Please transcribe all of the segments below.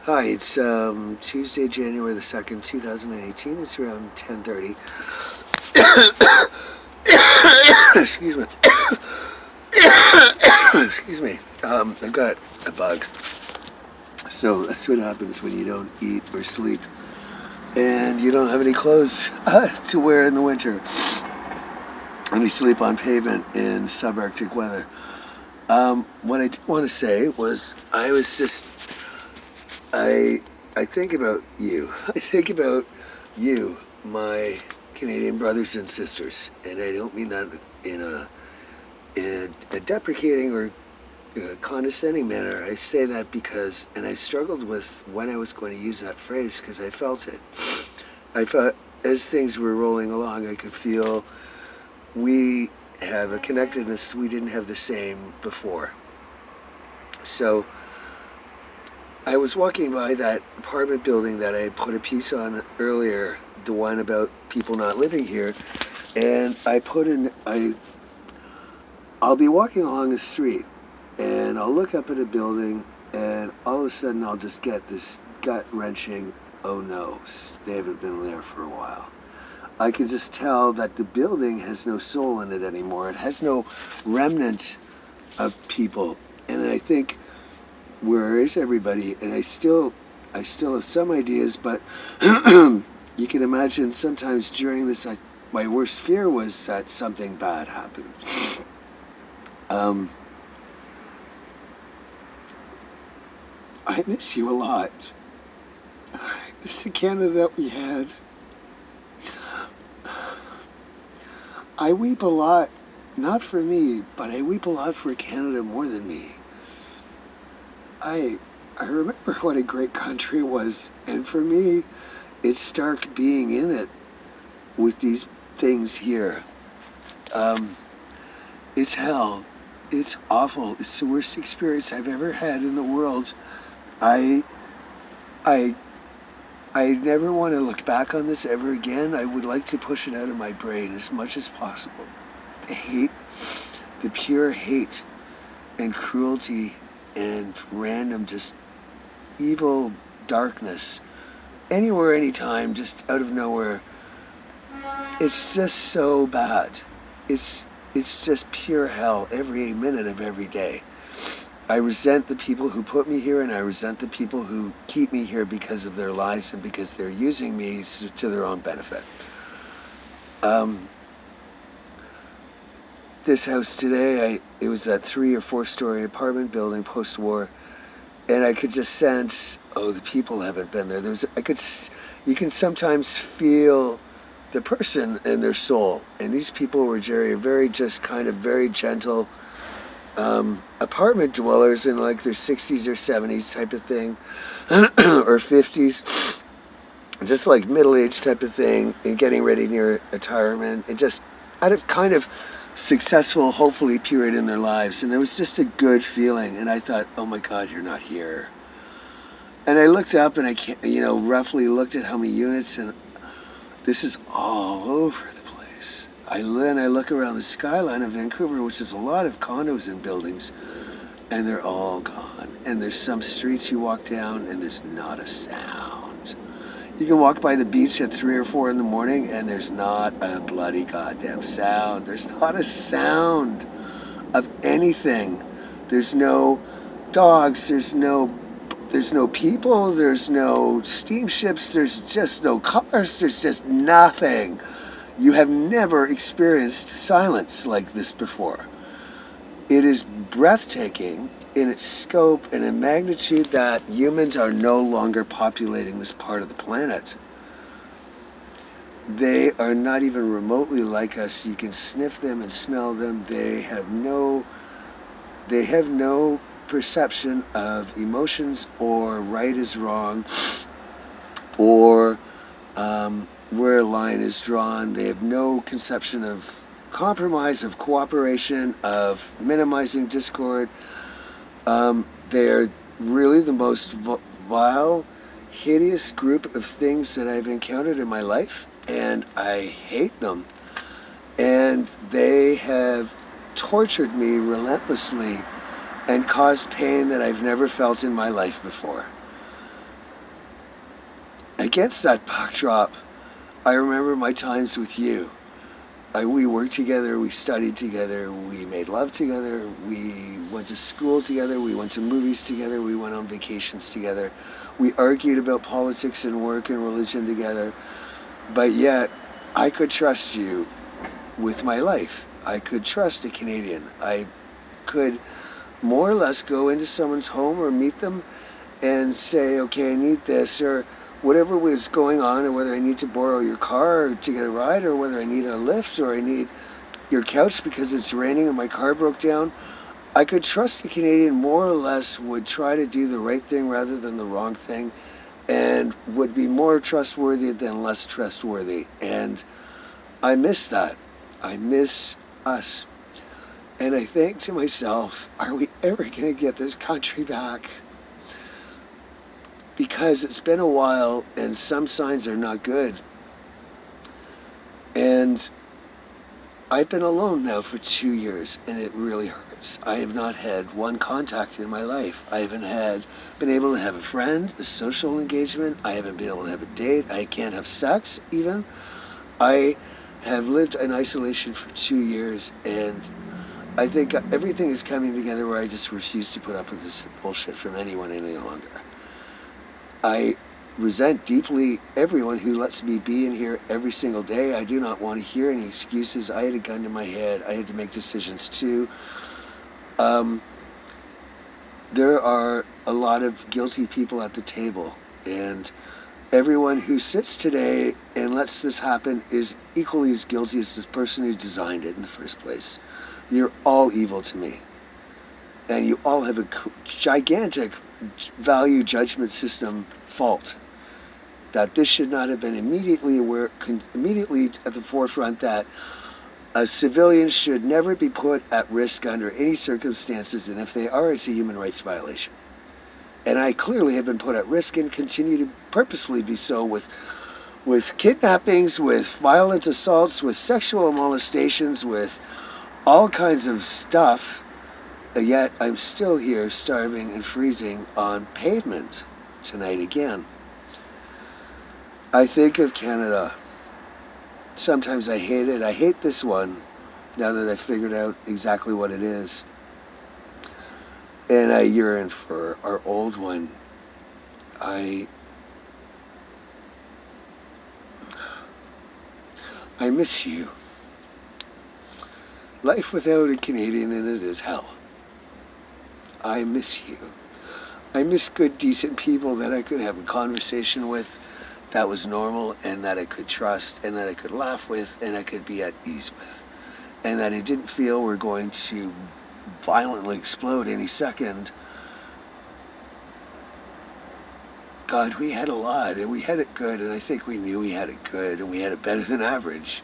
Hi, it's Tuesday, January the 2nd, 2018. It's around 10:30. Excuse me. Excuse me. I've got a bug. So that's what happens when you don't eat or sleep and you don't have any clothes to wear in the winter. And you sleep on pavement in subarctic weather. What I did want to say was I I think about you. I think about you, my Canadian brothers and sisters, and I don't mean that in a deprecating or condescending manner. I say that because, and I struggled with when I was going to use that phrase because I felt it. I felt as things were rolling along, I could feel we have a connectedness we didn't have the same before. So I was walking by that apartment building that I put a piece on earlier, the one about people not living here, and I'll be walking along the street and I'll look up at a building and all of a sudden I'll just get this gut wrenching, oh no, they haven't been there for a while. I can just tell that the building has no soul in it anymore. It has no remnant of people. And I think, where is everybody? And I still have some ideas, but you can imagine sometimes during this, my worst fear was that something bad happened. Um, I miss you a lot. I miss the Canada that we had. I weep a lot, not for me, but I weep a lot for Canada more than me. I I remember what a great country it was, and for me, it's stark being in it with these things here. Um, it's hell. It's awful. It's the worst experience I've ever had in the world. I I I never want to look back on this ever again. I would like to push it out of my brain as much as possible. The hate, the pure hate and cruelty and random just evil darkness anywhere, anytime, just out of nowhere. It's just so bad. It's it's just pure hell every minute of every day. I resent the people who put me here, and I resent the people who keep me here because of their lies and because they're using me to their own benefit. Um, this house today, it was that 3 or 4 story apartment building post-war, and I could just sense, oh, the people haven't been there. You can sometimes feel the person and their soul, and these people were very just kind of very gentle apartment dwellers in like their 60s or 70s type of thing, or 50s, just like middle-aged type of thing, and getting ready near retirement. It just had a kind of successful, hopefully, period in their lives, and it was just a good feeling. And I thought, oh my God, you're not here. And I looked up and roughly looked at how many units, and this is all over the place. Then I look around the skyline of Vancouver, which is a lot of condos and buildings, and they're all gone. And there's some streets you walk down, and there's not a sound. You can walk by the beach at 3 or 4 in the morning, and there's not a bloody goddamn sound. There's not a sound of anything. There's no dogs. There's no people. There's no steamships. There's just no cars. There's just nothing. You have never experienced silence like this before. It is breathtaking in its scope and in magnitude that humans are no longer populating this part of the planet. They are not even remotely like us. You can sniff them and smell them. They have no perception of emotions or right is wrong, or where a line is drawn. They have no conception of compromise, of cooperation, of minimizing discord. They're really the most vile, hideous group of things that I've encountered in my life, and I hate them. And they have tortured me relentlessly and caused pain that I've never felt in my life before. against that backdrop, I remember my times with you. We worked together, we studied together, we made love together, we went to school together, we went to movies together, we went on vacations together. We argued about politics and work and religion together, but yet I could trust you with my life. I could trust a Canadian. I could more or less go into someone's home or meet them and say, okay, I need this, or whatever was going on, or whether I need to borrow your car to get a ride, or whether I need a lift, or I need your couch because it's raining and my car broke down. I could trust the Canadian more or less would try to do the right thing rather than the wrong thing, and would be more trustworthy than less trustworthy. And I miss that. I miss us. And I think to myself, are we ever going to get this country back? Because it's been a while and some signs are not good. And I've been alone now for 2 years and it really hurts. I have not had one contact in my life. I haven't been able to have a friend, a social engagement. I haven't been able to have a date. I can't have sex even. I have lived in isolation for 2 years, and I think everything is coming together where I just refuse to put up with this bullshit from anyone any longer. I resent deeply everyone who lets me be in here every single day. I do not want to hear any excuses. I had a gun to my head. I had to make decisions too. There are a lot of guilty people at the table, and everyone who sits today and lets this happen is equally as guilty as the person who designed it in the first place. You're all evil to me. And you all have a gigantic value judgment system fault. That this should not have been immediately at the forefront, that a civilian should never be put at risk under any circumstances, and if they are, it's a human rights violation. And I clearly have been put at risk and continue to purposely be so with kidnappings, with violent assaults, with sexual molestations, with all kinds of stuff. Yet I'm still here starving and freezing on pavement tonight again. I think of Canada. Sometimes I hate it. I hate this one now that I've figured out exactly what it is. And I yearn for our old one. I miss you. Life without a Canadian in it is hell. I miss you. I miss good, decent people that I could have a conversation with that was normal, and that I could trust, and that I could laugh with, and I could be at ease with. And that I didn't feel were going to violently explode any second. God, we had a lot, and we had it good, and I think we knew we had it good, and we had it better than average.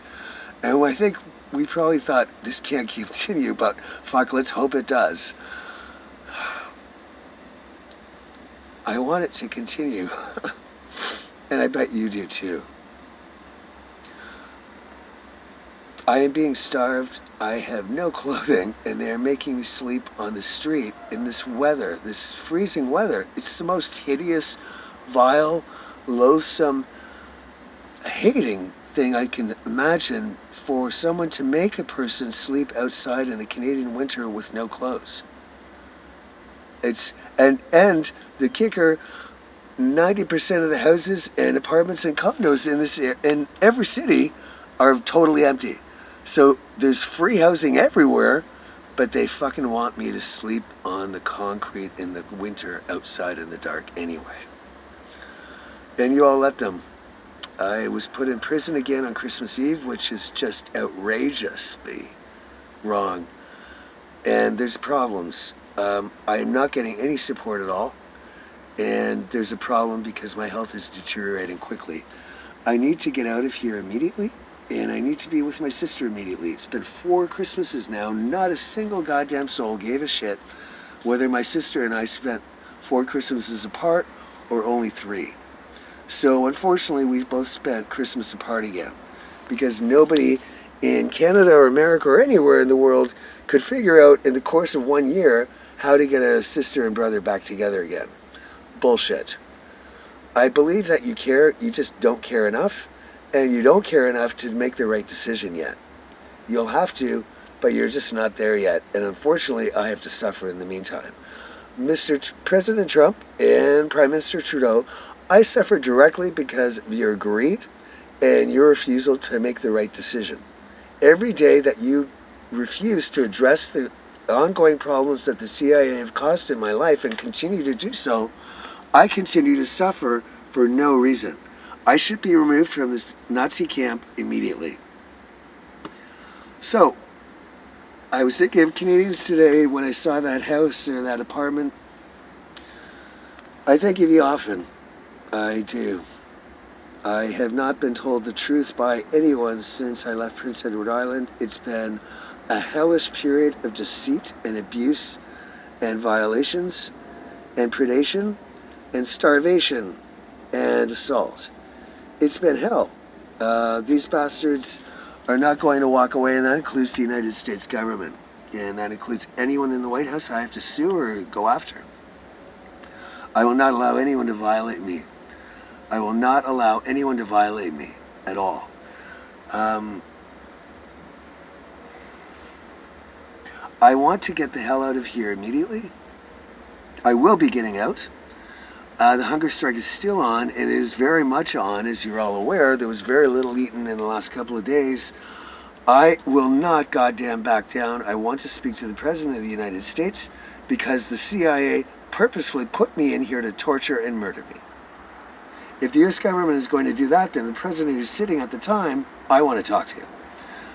And I think we probably thought, this can't continue, but fuck, let's hope it does. I want it to continue. And I bet you do too. I am being starved. I have no clothing, and they are making me sleep on the street in this weather, this freezing weather. It's the most hideous, vile, loathsome, hating thing I can imagine, for someone to make a person sleep outside in a Canadian winter with no clothes. And the kicker, 90% of the houses and apartments and condos in every city are totally empty. So there's free housing everywhere, but they fucking want me to sleep on the concrete in the winter outside in the dark anyway. And you all let them. I was put in prison again on Christmas Eve, which is just outrageously wrong. And there's problems. I'm not getting any support at all. And there's a problem because my health is deteriorating quickly. I need to get out of here immediately, and I need to be with my sister immediately. It's been 4 Christmases now. Not a single goddamn soul gave a shit whether my sister and I spent 4 Christmases apart or only 3. So unfortunately, we both spent Christmas apart again, because nobody in Canada or America or anywhere in the world could figure out in the course of 1 year how to get a sister and brother back together again. Bullshit. I believe that you care, you just don't care enough, and you don't care enough to make the right decision yet. You'll have to, but you're just not there yet. And unfortunately, I have to suffer in the meantime. President Trump and Prime Minister Trudeau, I suffer directly because of your greed and your refusal to make the right decision. Every day that you refuse to address the ongoing problems that the CIA have caused in my life and continue to do so, I continue to suffer for no reason. I should be removed from this Nazi camp immediately. So, I was thinking of Canadians today when I saw that house or that apartment. I think of you often. I do. I have not been told the truth by anyone since I left Prince Edward Island. It's been a hellish period of deceit and abuse and violations and predation and starvation and assault. It's been hell. These bastards are not going to walk away, and that includes the United States government. And that includes anyone in the White House I have to sue or go after. I will not allow anyone to violate me. I will not allow anyone to violate me at all. I want to get the hell out of here immediately. I will be getting out. The hunger strike is still on. It is very much on, as you're all aware. There was very little eaten in the last couple of days. I will not goddamn back down. I want to speak to the President of the United States because the CIA purposefully put me in here to torture and murder me. If the U.S. government is going to do that, then the President who's sitting at the time, I want to talk to.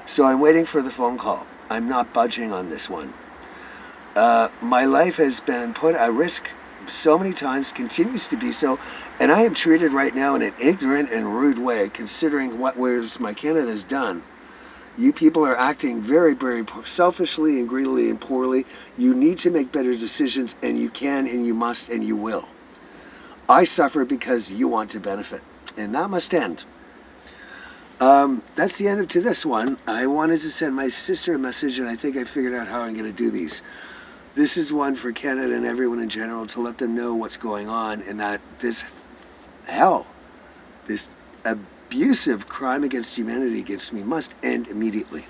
So I'm waiting for the phone call. I'm not budging on this one. My life has been put at risk so many times, continues to be so, and I am treated right now in an ignorant and rude way, considering what my Canada has done. You people are acting very, very selfishly and greedily and poorly. You need to make better decisions, and you can, and you must, and you will. I suffer because you want to benefit, and that must end. That's the end to this one. I wanted to send my sister a message, and I think I figured out how I'm going to do these. This is one for Canada and everyone in general to let them know what's going on and that this hell, this abusive crime against humanity against me must end immediately.